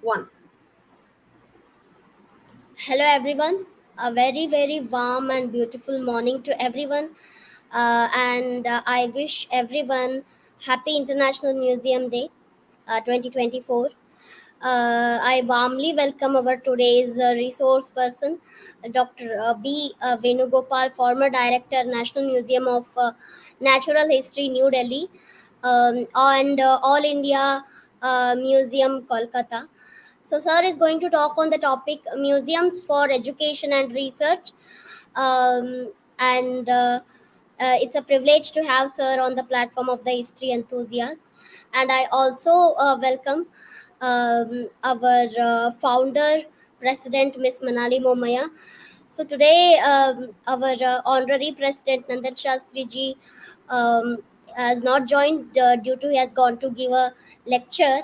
One. Hello, everyone. A very, very warm and beautiful morning to everyone. And I wish everyone happy International Museum Day 2024. I warmly welcome our today's resource person, Dr. B. Venugopal, former Director, National Museum of Natural History, New Delhi, and All India Museum, Kolkata. So, sir is going to talk on the topic museums for education and research. And it's a privilege to have sir on the platform of the history enthusiasts. And I also welcome our founder, President Miss Manali Momaya. So today, our honorary president Nandan Shastri ji um, has not joined due to he has gone to give a lecture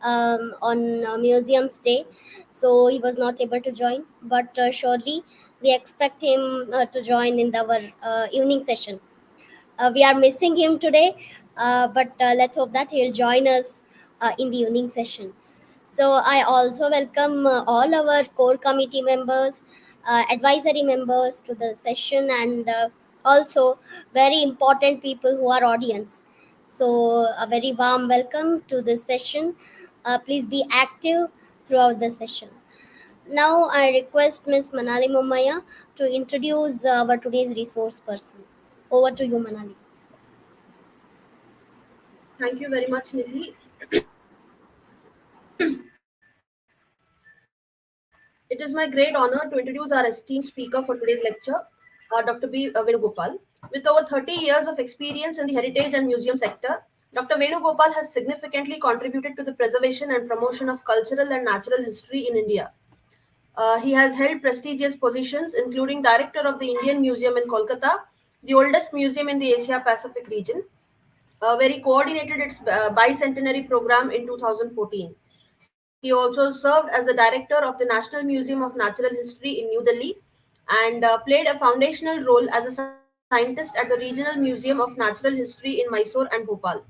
on Museums Day, so he was not able to join. But surely we expect him to join in our evening session. We are missing him today, but let's hope that he'll join us in the evening session. So I also welcome all our core committee members, advisory members to the session, and also very important people who are audience. So a very warm welcome to this session. Please be active throughout the session. Now I request Ms. Manali Momaya to introduce our today's resource person. Over to you, Manali. Thank you very much, Nidhi. It is my great honor to introduce our esteemed speaker for today's lecture, Dr. B. Venugopal. With over 30 years of experience in the heritage and museum sector, Dr. Venugopal has significantly contributed to the preservation and promotion of cultural and natural history in India. He has held prestigious positions, including Director of the Indian Museum in Kolkata, the oldest museum in the Asia Pacific region, where he coordinated its bicentenary program in 2014. He also served as the director of the National Museum of Natural History in New Delhi and played a foundational role as a scientist at the Regional Museum of Natural History in Mysore and Bhopal.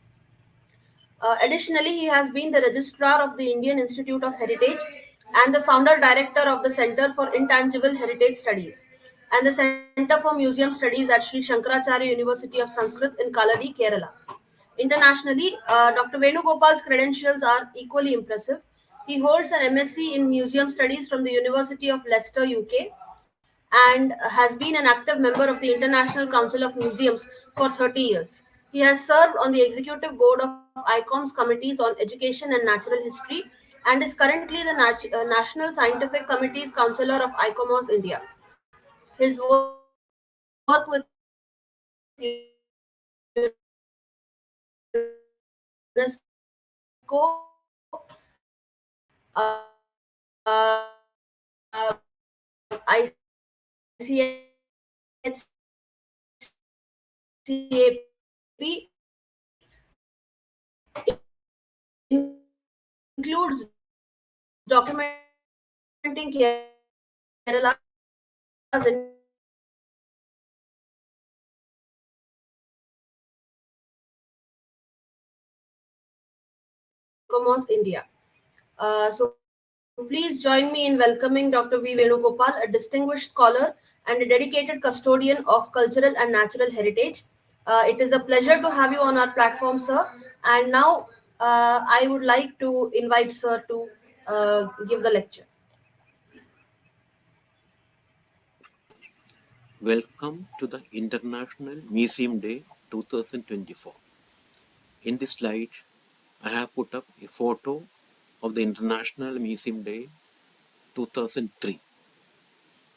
Additionally, he has been the registrar of the Indian Institute of Heritage and the founder director of the Center for Intangible Heritage Studies and the Center for Museum Studies at Sri Shankaracharya University of Sanskrit in Kaladi, Kerala. Internationally, Dr. Venugopal's credentials are equally impressive. He holds an MSc in Museum Studies from the University of Leicester, UK, and has been an active member of the International Council of Museums for 30 years. He has served on the executive board of ICOMS committees on education and natural history and is currently the National Scientific Committee's Counselor of ICOMOS India. His work with UNESCO ICHCAP includes documenting Kerala's ICOMOS India. So please join me in welcoming Dr. V. Venugopal, a distinguished scholar and a dedicated custodian of cultural and natural heritage. It is a pleasure to have you on our platform, sir. And now I would like to invite sir to give the lecture. Welcome to the International Museum Day 2024. In this slide, I have put up a photo of the International Museum Day 2003,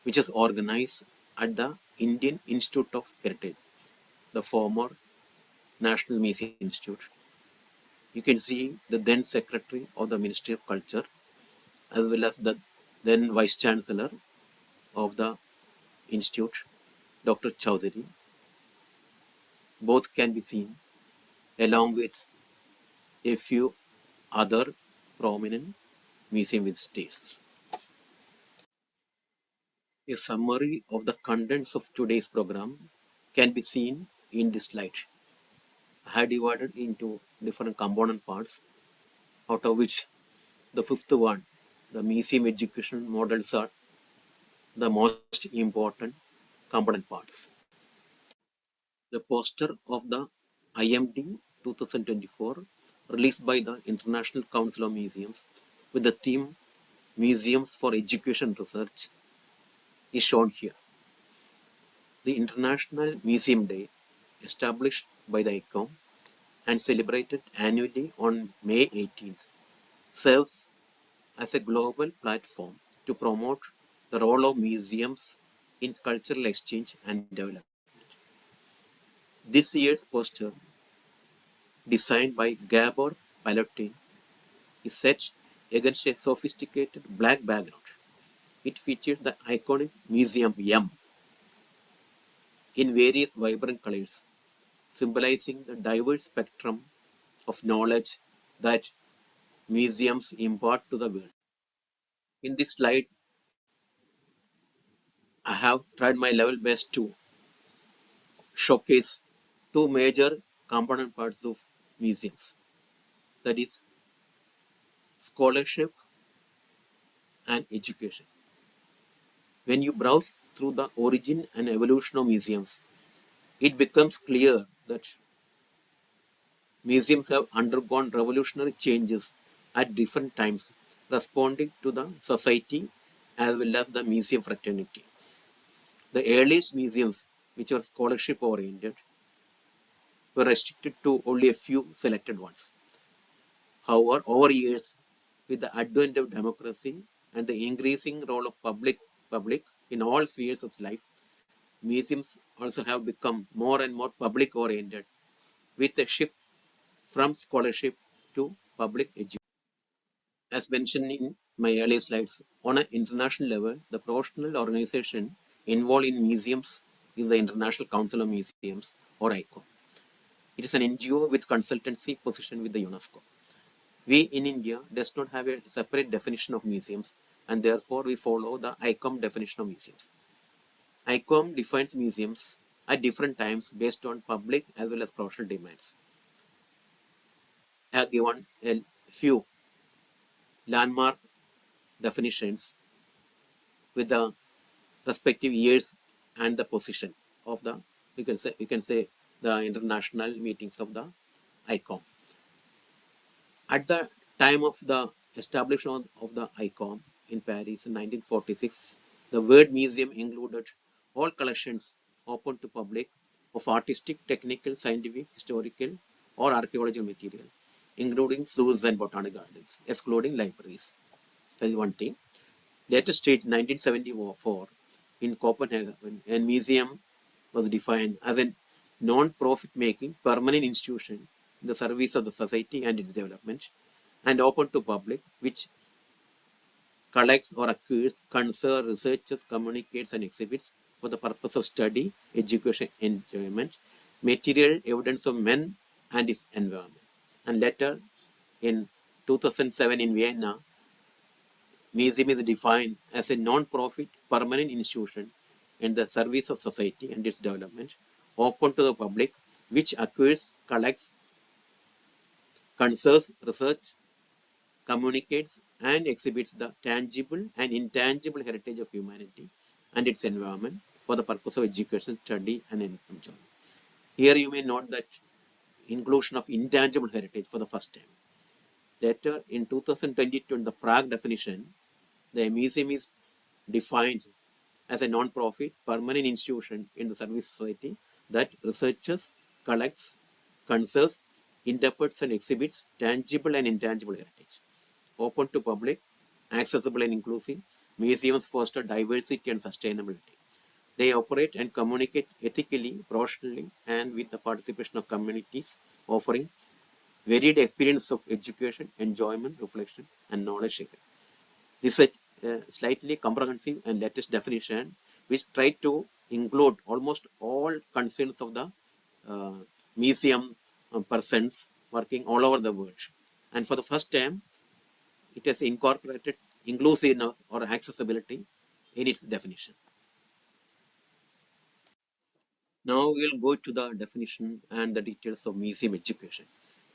which is organized at the Indian Institute of Heritage, the former National Museum Institute. You can see the then Secretary of the Ministry of Culture, as well as the then Vice Chancellor of the Institute, Dr. Chowdhury. Both can be seen along with a few other prominent museum visitors. A summary of the contents of today's program can be seen in this slide. I have divided into different component parts, out of which the fifth one the museum education models are the most important component parts. The poster of the IMD 2024 released by the International Council of Museums with the theme Museums for Education Research is shown here. The International Museum Day, established by the ICOM and celebrated annually on May 18th, serves as a global platform to promote the role of museums in cultural exchange and development. This year's poster, designed by Gabor Palotin, is set against a sophisticated black background. It features the iconic Museum M in various vibrant colors, symbolizing the diverse spectrum of knowledge that museums impart to the world. In this slide, I have tried my level best to showcase two major component parts of museums, that is scholarship and education. When you browse through the origin and evolution of museums, it becomes clear that museums have undergone revolutionary changes at different times, responding to the society as well as the museum fraternity. The earliest museums, which were scholarship oriented, were restricted to only a few selected ones. However, over years, with the advent of democracy and the increasing role of public in all spheres of life, museums also have become more and more public oriented, with a shift from scholarship to public education. As mentioned in my earlier slides, on an international level, the professional organization involved in museums is the International Council of Museums, or ICOM. It is an NGO with consultancy position with the UNESCO. We in India does not have a separate definition of museums, and therefore we follow the ICOM definition of museums. ICOM defines museums at different times based on public as well as professional demands. I have given a few landmark definitions with the respective years and the position of the we can say the international meetings of the ICOM. At the time of the establishment of the ICOM in Paris in 1946, the word museum included all collections open to public of artistic, technical, scientific, historical, or archaeological material, including zoos and botanical gardens, excluding libraries. That is one thing. Later stage, 1974, in Copenhagen, a museum was defined as a non-profit making permanent institution in the service of the society and its development, and open to public, which collects or acquires, conserves, researches, communicates, and exhibits for the purpose of study, education, enjoyment, material evidence of men and his environment. And later, in 2007 in Vienna, museum is defined as a non-profit permanent institution in the service of society and its development, open to the public, which acquires, collects, conserves, research, communicates, and exhibits the tangible and intangible heritage of humanity and its environment for the purpose of education, study, and enjoyment. Here you may note that inclusion of intangible heritage for the first time. Later, in 2022, in the Prague definition, the museum is defined as a non-profit permanent institution in the service society that researches, collects, conserves, interprets, and exhibits tangible and intangible heritage. Open to public, accessible and inclusive, museums foster diversity and sustainability. They operate and communicate ethically, professionally, and with the participation of communities, offering varied experience of education, enjoyment, reflection, and knowledge sharing. This is a slightly comprehensive and latest definition which try to include almost all concerns of the museum persons working all over the world. And for the first time, it has incorporated inclusiveness or accessibility in its definition. Now we will go to the definition and the details of museum education.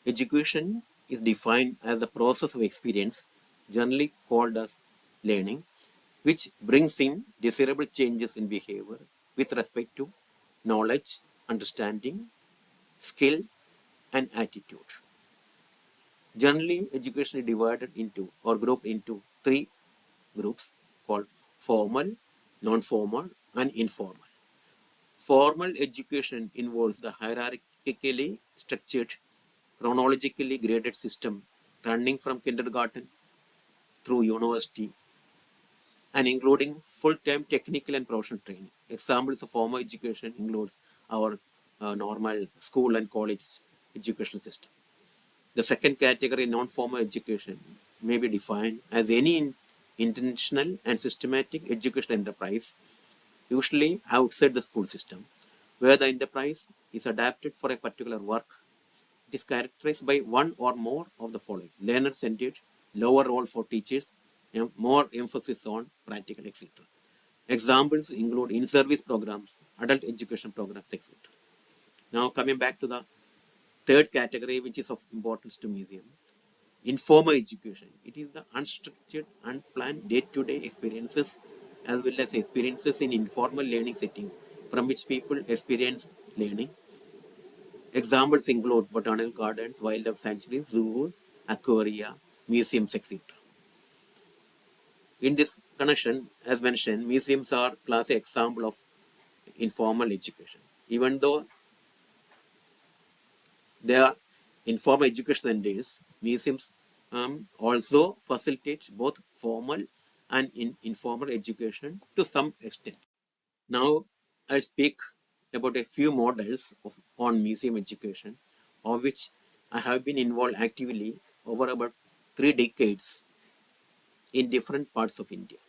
Education is defined as the process of experience generally called as learning, which brings in desirable changes in behavior with respect to knowledge, understanding, skill, and attitude. Generally, education is divided into or grouped into three groups called formal, non-formal, and informal. Formal education involves the hierarchically structured, chronologically graded system running from kindergarten through university and including full-time technical and professional training. Examples of formal education includes our normal school and college education system. The second category, non-formal education, may be defined as any intentional and systematic education enterprise, usually outside the school system, where the enterprise is adapted for a particular work. It is characterized by one or more of the following: learner-centered, lower role for teachers, and more emphasis on practical, etc. Examples include in-service programs, adult education programs, etc. Now coming back to the third category, which is of importance to museum, informal education. It is the unstructured, unplanned day-to-day experiences as well as experiences in informal learning settings from which people experience learning. Examples include botanical gardens, wildlife sanctuaries, zoos, aquaria, museums, etc. In this connection, as mentioned, museums are classic example of informal education. Even though they are informal education centers, museums also facilitate both formal and informal education to some extent. Now, I speak about a few models on museum education, of which I have been involved actively over about 3 decades in different parts of India.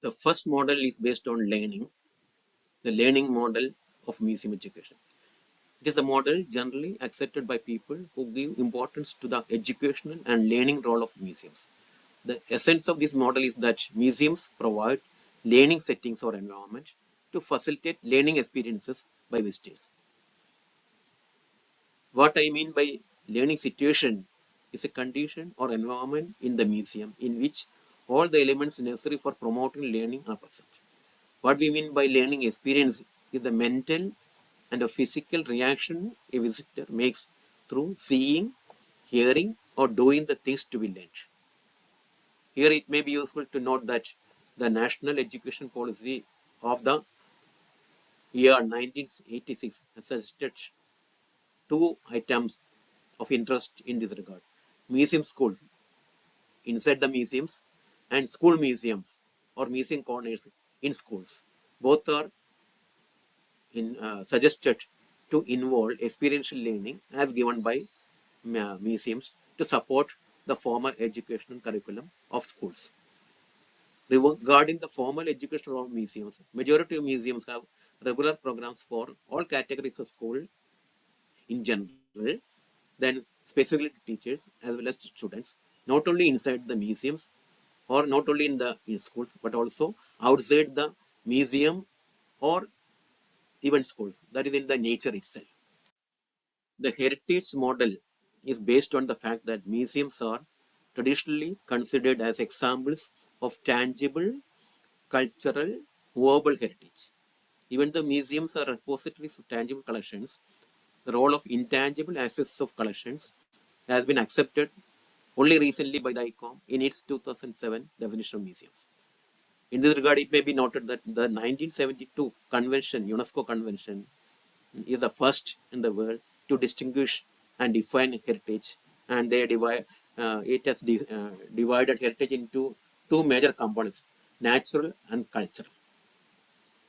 The first model is based on learning, the learning model of museum education. It is a model generally accepted by people who give importance to the educational and learning role of museums. The essence of this model is that museums provide learning settings or environment to facilitate learning experiences by visitors. What I mean by learning situation is a condition or environment in the museum in which all the elements necessary for promoting learning are present. What we mean by learning experience is the mental and a physical reaction a visitor makes through seeing, hearing, or doing the things to be learned. Here it may be useful to note that the National Education Policy of the year 1986 has suggested two items of interest in this regard: museum schools inside the museums and school museums or museum corners in schools. Both are suggested to involve experiential learning as given by museums to support the formal educational curriculum of schools. Regarding the formal education of museums, majority of museums have regular programs for all categories of school in general, then specifically to teachers as well as to students, not only inside the museums or not only in schools, but also outside the museum or even schools, that is in the nature itself. The heritage model is based on the fact that museums are traditionally considered as examples of tangible, cultural, movable heritage. Even though museums are repositories of tangible collections, the role of intangible aspects of collections has been accepted only recently by the ICOM in its 2007 definition of museums. In this regard, it may be noted that the 1972 convention, UNESCO convention, is the first in the world to distinguish and define heritage, and they divide it has divided heritage into two major components: natural and cultural.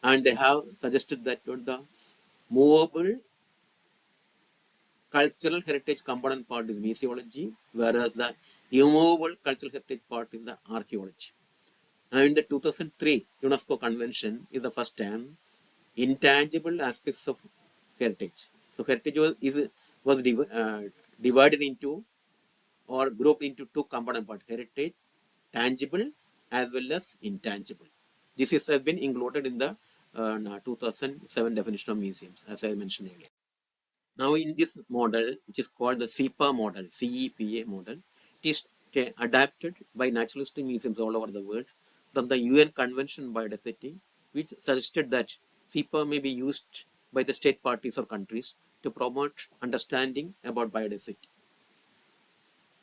And they have suggested that the movable cultural heritage component part is museology, whereas the immovable cultural heritage part is the archaeology. And in the 2003 UNESCO convention is the first time intangible aspects of heritage. So heritage was divided into or grouped into two component parts: heritage, tangible, as well as intangible. This has been included in the 2007 definition of museums, as I mentioned earlier. Now, in this model, which is called the CEPA model, CEPA model, it is adapted by naturalistic museums all over the world from the UN Convention on Biodiversity, which suggested that CIPA may be used by the state parties or countries to promote understanding about biodiversity.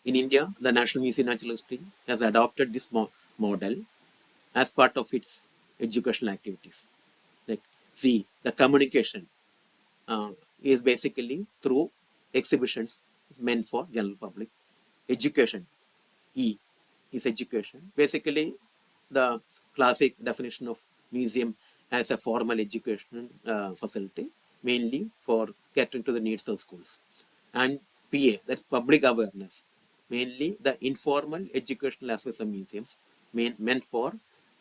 In India, the National Museum of Natural History has adopted this model as part of its educational activities. Like, see, the communication uh, is basically through exhibitions meant for general public. Education, E, is education. Basically, the classic definition of museum as a formal educational facility, mainly for catering to the needs of schools. And PA, that's public awareness, mainly the informal educational aspects of museums meant for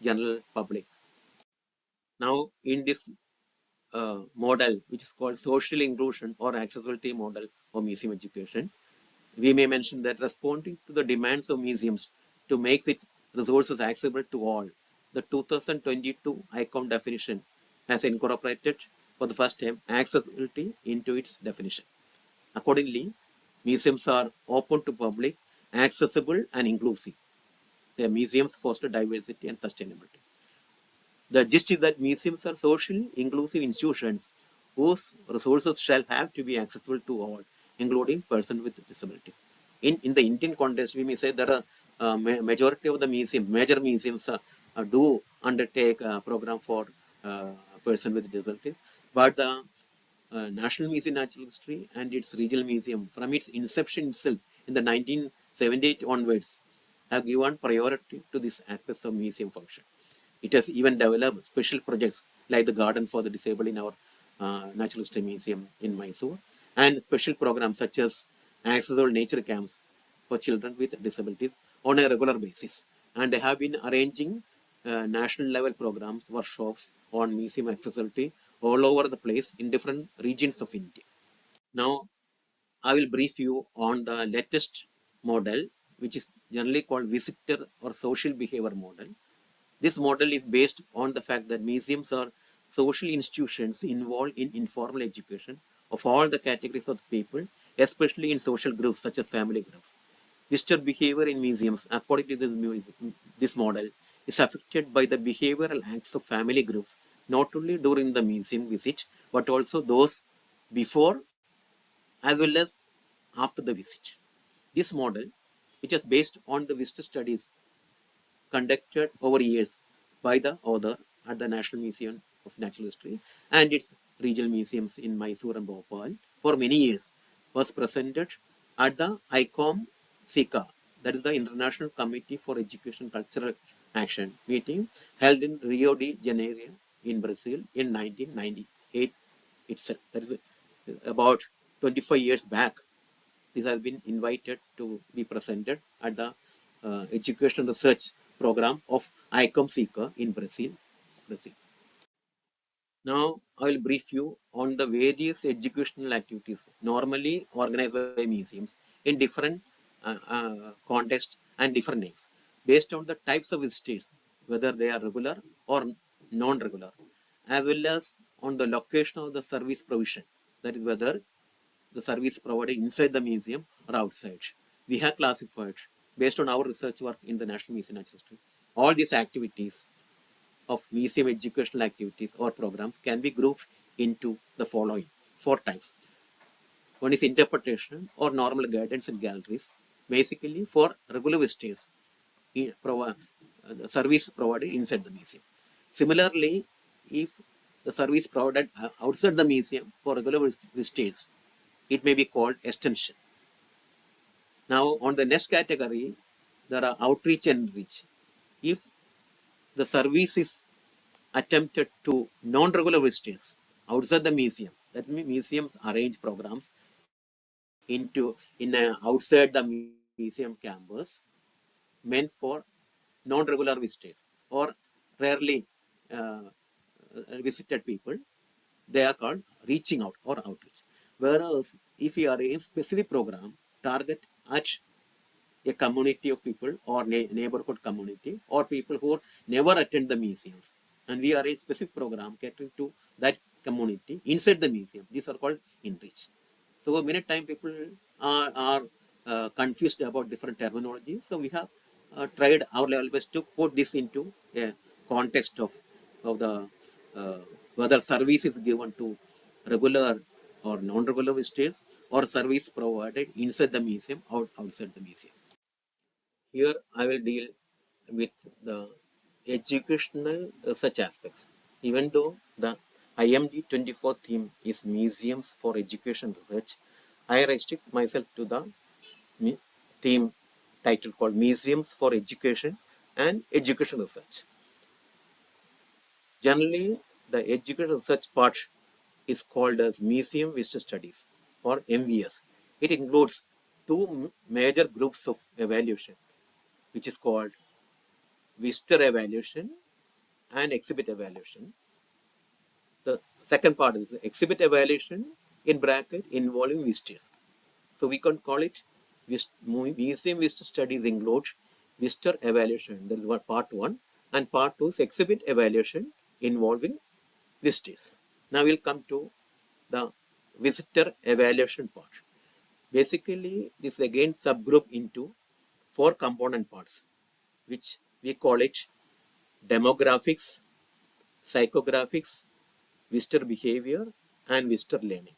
general public. Now, in this model, which is called social inclusion or accessibility model of museum education, we may mention that responding to the demands of museums to make its resources accessible to all, the 2022 ICOM definition has incorporated for the first time accessibility into its definition. Accordingly, museums are open to public, accessible, and inclusive. Their museums foster diversity and sustainability. The gist is that museums are socially inclusive institutions whose resources shall have to be accessible to all, including persons with disabilities. In the Indian context, we may say that a majority of the major museums do undertake a program for persons with disabilities, but the National Museum of Natural History and its regional museum, from its inception itself in the 1978 onwards, have given priority to this aspect of museum function. It has even developed special projects like the Garden for the Disabled in our Natural History Museum in Mysore, and special programs such as accessible nature camps for children with disabilities on a regular basis. And they have been arranging national level programs, workshops on museum accessibility all over the place in different regions of India. Now, I will brief you on the latest model, which is generally called visitor or social behavior model. This model is based on the fact that museums are social institutions involved in informal education of all the categories of the people, especially in social groups such as family groups. Visitor behavior in museums, according to this model, is affected by the behavioral acts of family groups, not only during the museum visit, but also those before as well as after the visit. This model, which is based on the visitor studies conducted over years by the author at the National Museum of Natural History and its regional museums in Mysore and Bhopal for many years, was presented at the ICOM SICA, that is the International Committee for Education Cultural Action meeting held in Rio de Janeiro in Brazil in 1998 itself. That is about 25 years back. This has been invited to be presented at the education research program of ICOM SICA in Brazil. Now, I will brief you on the various educational activities normally organized by museums in different contexts and different names, based on the types of visitors, whether they are regular or non-regular, as well as on the location of the service provision, that is whether the service provided inside the museum or outside. We have classified, based on our research work in the National Museum of Natural History, all these activities of museum educational activities or programs can be grouped into the following four types. One is interpretation or normal guidance in galleries, basically for regular visitors, the service provided inside the museum. Similarly, if the service provided outside the museum for regular visitors, it may be called extension. Now, on the next category, there are outreach and reach. If the service is attempted to non-regular visitors outside the museum, that means museums arrange programs outside the museum campus meant for non-regular visitors or rarely uh, visited people. They are called reaching out or outreach. Whereas if you arrange specific program target at a community of people or neighborhood community or people who never attend the museums, and we are a specific program catering to that community inside the museum, these are called in reach. So many times people are confused about different terminology. So we have tried our level best to put this into a context of the uh, whether service is given to regular or non-regular visitors or service provided inside the museum or outside the museum. Here I will deal with the educational research aspects. Even though the IMD 24 theme is Museums for Education Research, I restrict myself to the theme title called Museums for Education and Education Research. Generally, the education research part is called as Museum Visitor Studies or MVS. It includes two major groups of evaluation, which is called visitor evaluation and exhibit evaluation. The second part is exhibit evaluation in bracket involving visitors. So we can call it museum visitor studies include visitor evaluation. That is what part one, and part two is exhibit evaluation involving visitors. Now we'll come to the visitor evaluation part. Basically, this is again subgroup into four component parts, which we call it demographics, psychographics, visitor behavior, and visitor learning.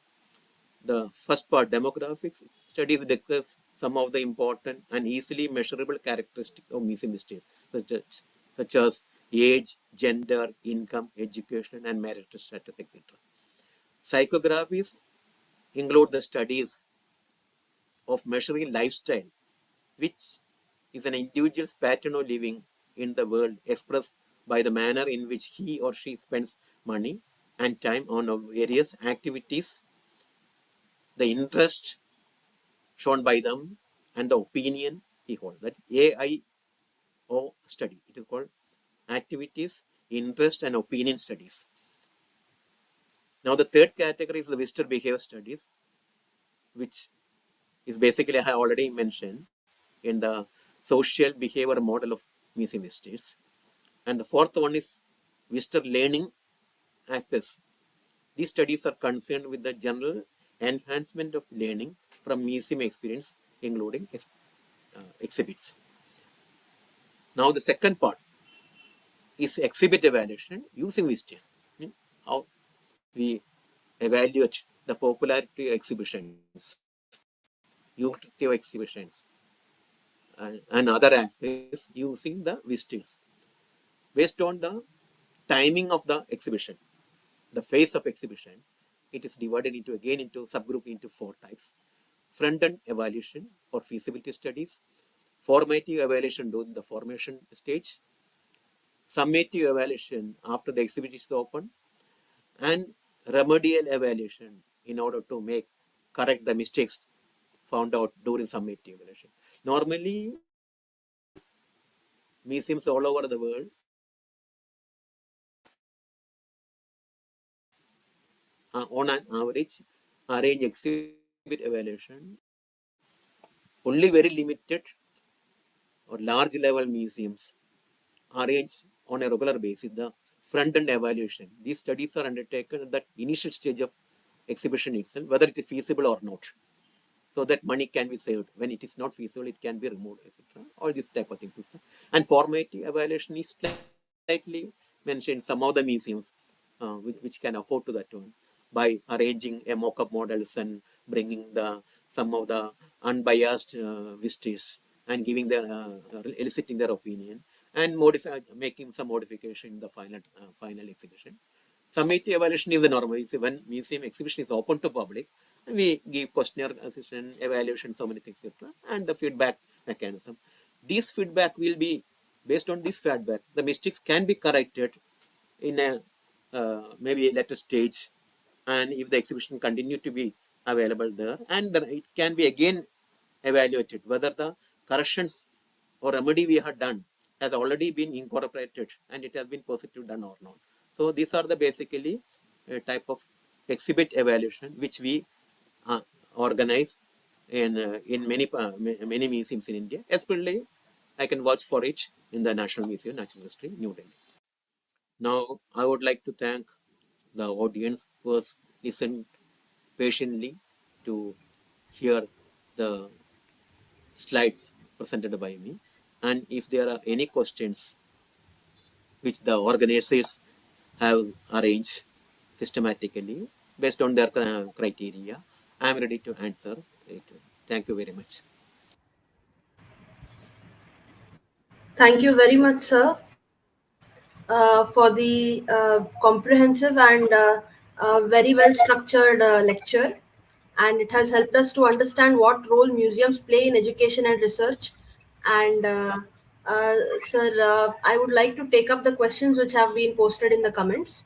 The first part, demographics, studies discuss some of the important and easily measurable characteristics of museum visitors, such as age, gender, income, education, and marital status, etc. Psychographies include the studies of measuring lifestyle, which is an individual's pattern of living in the world expressed by the manner in which he or she spends money and time on various activities, the interest shown by them, and the opinion he holds. That AIO study. It is called activities, interest, and opinion studies. Now, the third category is the visitor behavior studies, which is basically I already mentioned in the social behavior model of museum visitors. And the fourth one is visitor learning aspects. These studies are concerned with the general enhancement of learning from museum experience, including exhibits. Now, the second part is exhibit evaluation using visitors. How we evaluate the popularity of exhibitions, utility of exhibitions, and other aspects using the visitors. Based on the timing of the exhibition, the phase of exhibition, it is divided into again into subgroup into four types. Front-end evaluation or feasibility studies, formative evaluation during the formation stage, summative evaluation after the exhibit is open, and remedial evaluation in order to correct the mistakes found out during summative evaluation. Normally, museums all over the world on an average arrange exhibit evaluation. Only very limited or large level museums arrange on a regular basis the front-end evaluation. These studies are undertaken at that initial stage of exhibition itself, whether it is feasible or not, so that money can be saved. When it is not feasible, it can be removed, etc. All these type of things. And formative evaluation is slightly mentioned some of the museums which can afford to that one by arranging a mock-up models and bringing some of the unbiased visitors and giving their eliciting their opinion and making some modification in the final exhibition. Summative evaluation is the normal. It's when museum exhibition is open to public, we give questionnaire assessment, evaluation, so many things, etc. And the feedback mechanism. This feedback will be based on this feedback. The mistakes can be corrected in a maybe a later stage, and if the exhibition continue to be available there, and then it can be again evaluated whether the corrections or remedy we have done has already been incorporated and it has been positive done or not. So these are the basically a type of exhibit evaluation which we organize in many museums in India. Especially, I can vouch for it in the National Museum, Natural History, New Delhi. Now, I would like to thank the audience who has listened patiently to hear the slides presented by me. And if there are any questions which the organizers have arranged systematically based on their criteria, I am ready to answer it. Thank you very much. Thank you very much, sir, for the comprehensive and very well structured lecture. And it has helped us to understand what role museums play in education and research. And sir, I would like to take up the questions which have been posted in the comments.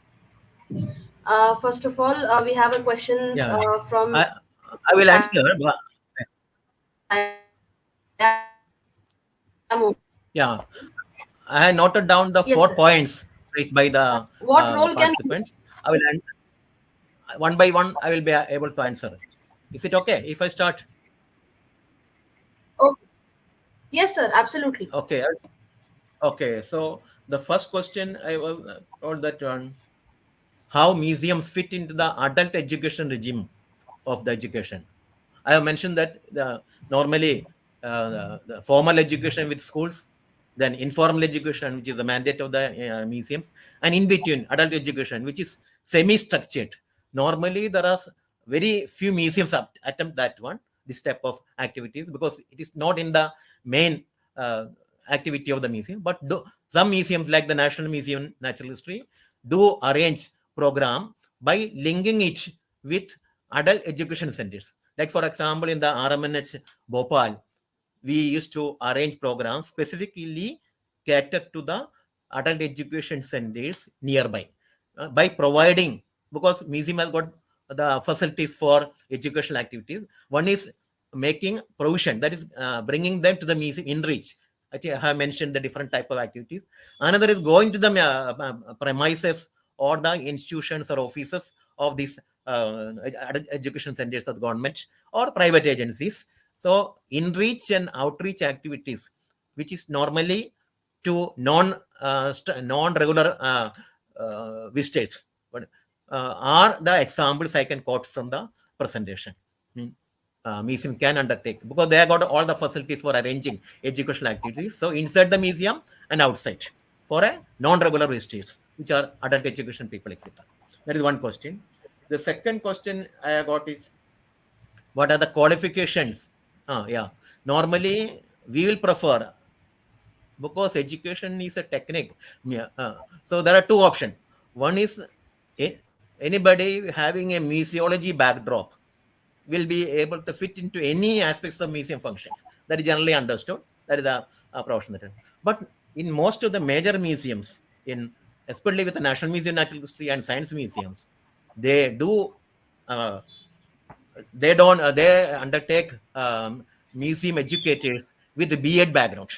First of all, we have a question Yeah, from I I will answer. But yeah, I had noted down the Yes, 4 sir. points raised by the What role can participants. I will one by one. I will be able to answer. Is it okay if I start? oh, yes, sir, absolutely. Okay. Okay. So the first question I was told that one, how museums fit into the adult education regime of the education. I have mentioned that normally the formal education with schools, then informal education, which is the mandate of the museums, and in between adult education, which is semi-structured. Normally, there are very few museums attempt that one, this type of activities, because it is not in the main uh, activity of the museum. But some museums, like the National Museum Natural History, do arrange program by linking it with adult education centers. Like, for example, in the RMNH Bhopal, we used to arrange programs specifically catered to the adult education centers nearby by providing, because museum has got the facilities for educational activities. One is making provision, that is bringing them to the museum in reach. I think I have mentioned the different type of activities. Another is going to the premises or the institutions or offices of these education centers of the government or private agencies. So in-reach and outreach activities, which is normally to non-regular visitors, but, are the examples I can quote from the presentation. Museum can undertake, because they have got all the facilities for arranging educational activities. So inside the museum and outside for a non-regular visitors, which are adult education people, etc. That is one question. The second question I got is, what are the qualifications? Yeah. Normally, we will prefer, because education is a technique. Yeah. So there are two options. One is anybody having a museology backdrop will be able to fit into any aspects of museum functions. That is generally understood. That is the profession. But in most of the major museums, especially with the National Museum of Natural History and Science museums, they do uh, they undertake museum educators with a B.Ed background.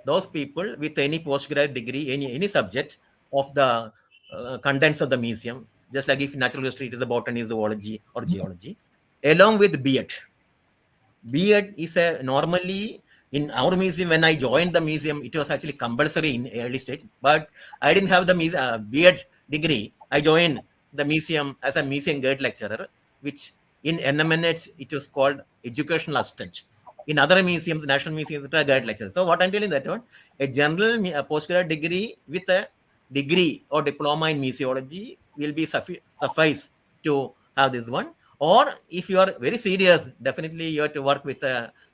Those people with any postgraduate degree, any subject of the contents of the museum, just like if natural history, it is a botany, zoology, or geology, along with B.Ed. B.Ed is a normally in our museum. When I joined the museum, it was actually compulsory in early stage, but I didn't have the B.Ed degree. I joined the museum as a museum guide lecturer, which in NMNH it was called educational assistant. In other museums, national museums, it was guide lecturer. So what I'm telling that one, a general postgraduate degree with a degree or diploma in museology will be suffice to have this one. Or if you are very serious, definitely you have to work with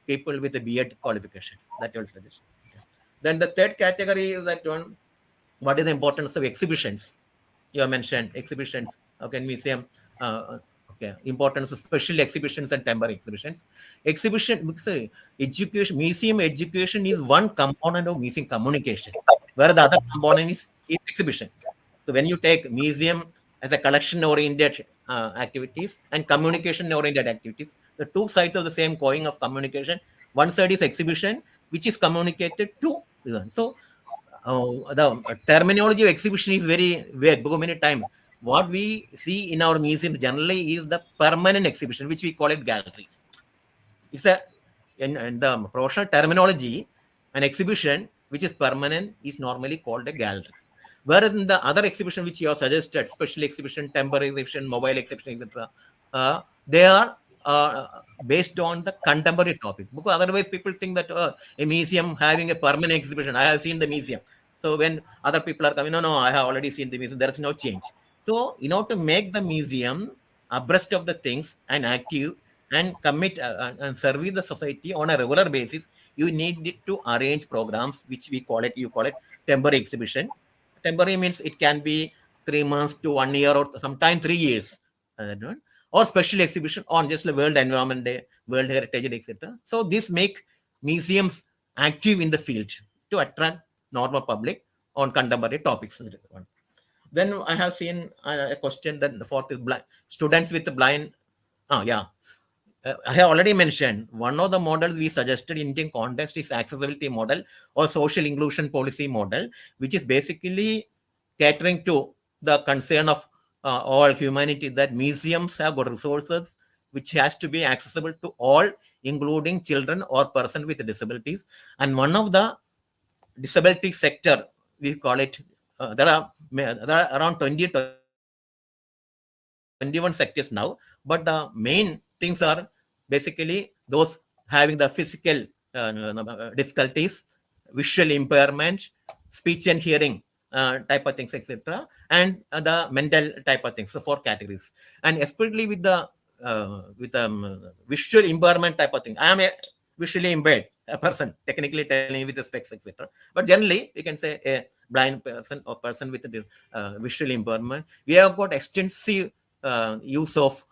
people with a B.Ed qualifications. That I will suggest. Then the third category is that one, what is the importance of exhibitions? You have mentioned exhibitions. Okay, museum. Okay, importance of special exhibitions and temporary exhibitions. Exhibition, education, museum education is one component of museum communication, where the other component is exhibition. So when you take museum as a collection-oriented activities and communication-oriented activities, the two sides of the same coin of communication. One side is exhibition, which is communicated to. So the terminology of exhibition is very vague, because many times what we see in our museum generally is the permanent exhibition, which we call it galleries. It's in the professional terminology, an exhibition which is permanent is normally called a gallery. Whereas in the other exhibition which you have suggested, special exhibition, temporary exhibition, mobile exhibition, etc., they are based on the contemporary topic. Because otherwise, people think that a museum having a permanent exhibition. I have seen the museum. So when other people are coming, no, no, I have already seen the museum. There is no change. So in order to make the museum abreast of the things and active and commit and serve the society on a regular basis, you need it to arrange programs, which you call it temporary exhibition. Temporary means it can be 3 months to 1 year or sometimes 3 years. Or special exhibition on just the World Environment Day, World Heritage Day, etc. So this make museums active in the field to attract normal public on contemporary topics. Then I have seen a question that the fourth is blind students with blind. Yeah, I have already mentioned one of the models we suggested in Indian context is accessibility model or social inclusion policy model, which is basically catering to the concern of all humanity that museums have got resources which has to be accessible to all, including children or person with disabilities. And one of the disability sector, we call it, there are around 20 to 21 sectors now, but the main things are basically those having the physical difficulties, visual impairment, speech and hearing type of things, etc., and the mental type of things. So four categories, and especially with visual impairment type of thing. I am a visually impaired person, technically telling with the specs, etc. But generally, we can say a blind person or person with a visual impairment. We have got extensive use of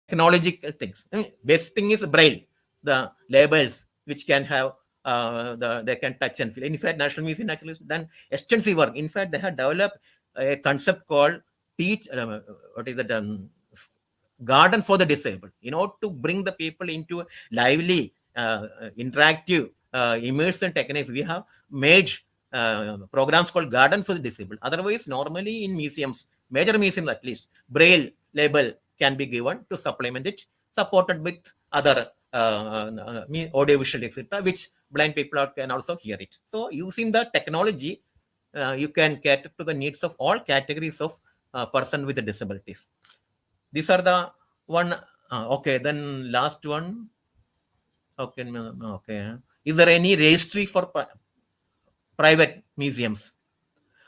technological things. I mean, basic thing is braille, the labels which can have they can touch and feel. In fact, National Museum actually has done extensive work. In fact, they have developed a concept called teach. What is that? Garden for the disabled. In order to bring the people into lively, interactive, immersion techniques, we have made programs called Garden for the Disabled. Otherwise, normally in museums, major museums at least, braille label can be given to supplement it, supported with other audiovisual, etc., which blind people can also hear it. So, using the technology, you can cater to the needs of all categories of person with disabilities. These are the one. Okay, then last one. Okay, okay. Is there any registry for private museums?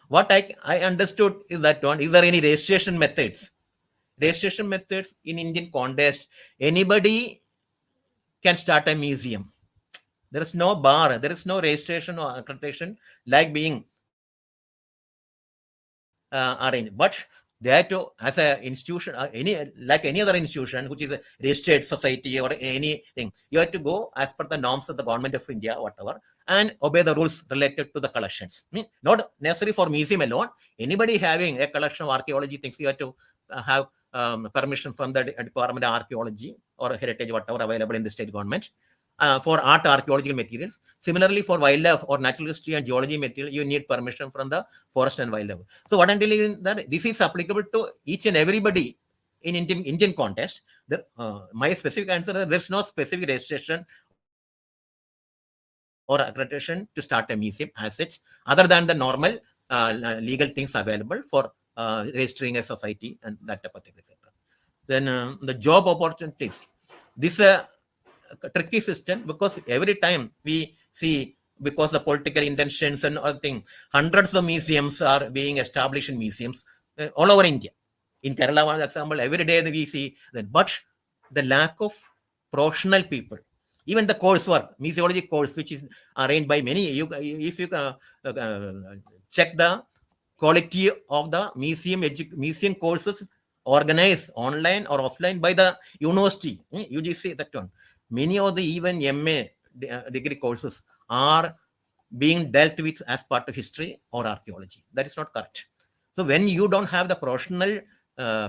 What I understood is that one. Is there any registration methods? Registration methods in Indian context. Anybody can start a museum. There is no bar. There is no registration or accreditation like being arranged. But they have to, as an institution, like any other institution, which is a registered society or anything, you have to go as per the norms of the government of India, whatever, and obey the rules related to the collections. I mean, not necessary for museum alone. Anybody having a collection of archaeology things, you have to have permission from the Department of Archaeology or Heritage, whatever available in the state government. For art archaeological materials. Similarly, for wildlife or natural history and geology material, you need permission from the forest and wildlife. So what I'm telling you is that this is applicable to each and everybody in Indian context. My specific answer is there's no specific registration or accreditation to start a museum as such, other than the normal legal things available for registering a society and that type of thing, etc. Then the job opportunities. This tricky system because every time we see, because the political intentions and other thing, hundreds of museums are being established in museums all over India. In Kerala, for example, every day we see that, but the lack of professional people, even the coursework, museology course, which is arranged by many, if you check the quality of the museum courses organized online or offline by the university, UGC, that one. Many of the even MA degree courses are being dealt with as part of history or archaeology. That is not correct. So when you don't have the professional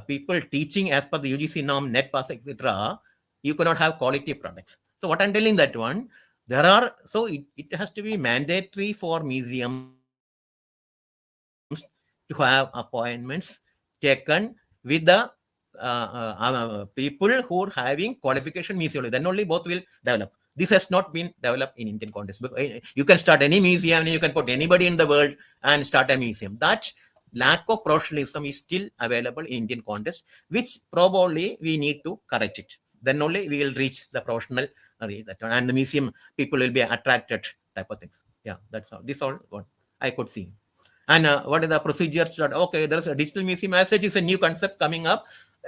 people teaching as per the UGC norm, net pass, etc., you cannot have quality products. So what I'm telling that one, it has to be mandatory for museums to have appointments taken with the people who are having qualification museology. Then only both will develop. This has not been developed in Indian context. You can start any museum and you can put anybody in the world and start a museum. That lack of professionalism is still available in Indian context, which probably we need to correct it. Then only we will reach the professional that one, and the museum people will be attracted type of things. Yeah, that's all. This all what I could see. And what are the procedures? Okay, there's a digital museum as such is a new concept coming up.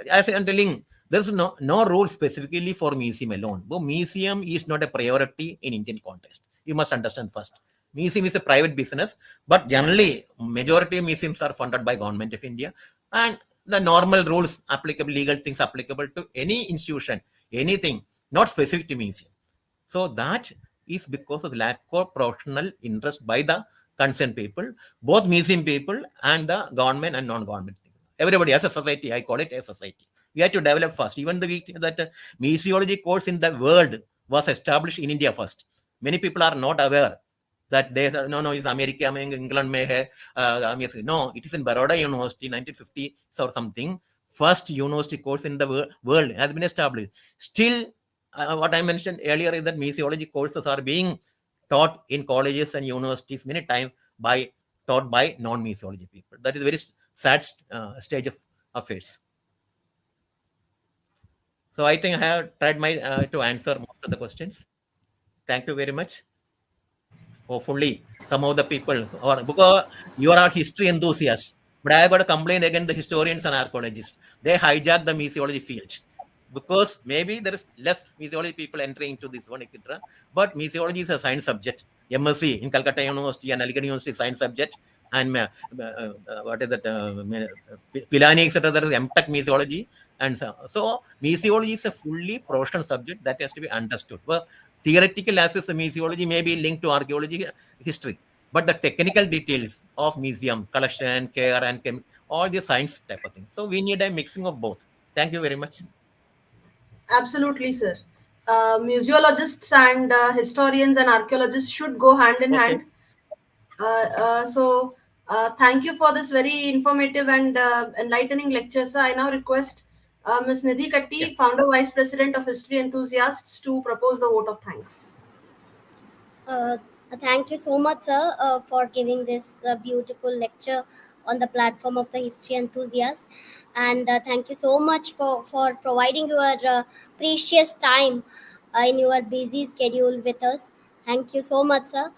As I'm telling, there's no rule specifically for museum alone. But museum is not a priority in Indian context. You must understand first. Museum is a private business, but generally majority of museums are funded by government of India, and the normal rules applicable, legal things applicable to any institution, anything, not specific to museum. So that is because of the lack of professional interest by the concerned people, both museum people and the government and non-government people. Everybody as a society, I call it a society. We have to develop first. Even the that museology course in the world was established in India first. Many people are not aware that they no, it's America, England may have no, it is in Baroda University, 1950 or something. First university course in the world has been established. Still, what I mentioned earlier is that museology courses are being taught in colleges and universities many times by taught by non-museology people. That is a very sad stage of affairs. So I think I have tried my to answer most of the questions. Thank you very much. Hopefully, some of the people, or because you are a history enthusiast, but I have got to complain against the historians and archaeologists. They hijack the museology field because maybe there is less museology people entering into this one, etc. But museology is a science subject. MSc in Calcutta University and Aligarh University science subject, and what is that? Pilani, etc. There is MTech museology, and so museology is a fully professional subject that has to be understood. Well, theoretical aspects of museology may be linked to archaeology history, but the technical details of museum collection, care, and all the science type of thing. So we need a mixing of both. Thank you very much. Absolutely, sir. Museologists and historians and archaeologists should go hand in Okay. hand. Thank you for this very informative and enlightening lecture, sir. I now request Ms. Nidhi Yeah. Katti, Founder Vice President of History Enthusiasts, to propose the vote of thanks. Uh, Thank you so much, sir, for giving this beautiful lecture on the platform of the history enthusiast. And thank you so much for providing your precious time in your busy schedule with us. Thank you so much, sir.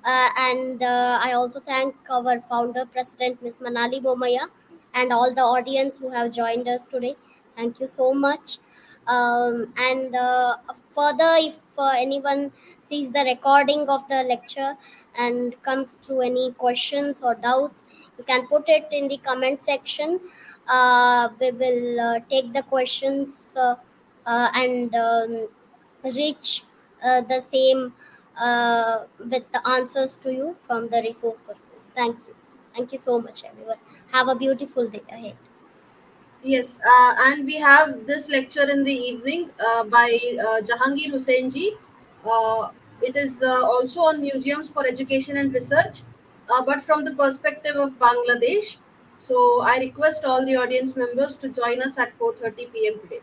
And I also thank our founder, President Ms. Manali Bomaya, and all the audience who have joined us today. Thank you so much. And further, if anyone sees the recording of the lecture and comes through any questions or doubts, you can put it in the comment section. We will take the questions and reach the same with the answers to you from the resource persons. Thank you. Thank you so much, everyone. Have a beautiful day ahead. Yes, and we have this lecture in the evening by Jahangir Hussain ji. It is also on museums for education and research, but from the perspective of Bangladesh. So I request all the audience members to join us at 4:30 p.m. today.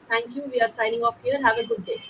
Thank you. We are signing off here. Have a good day.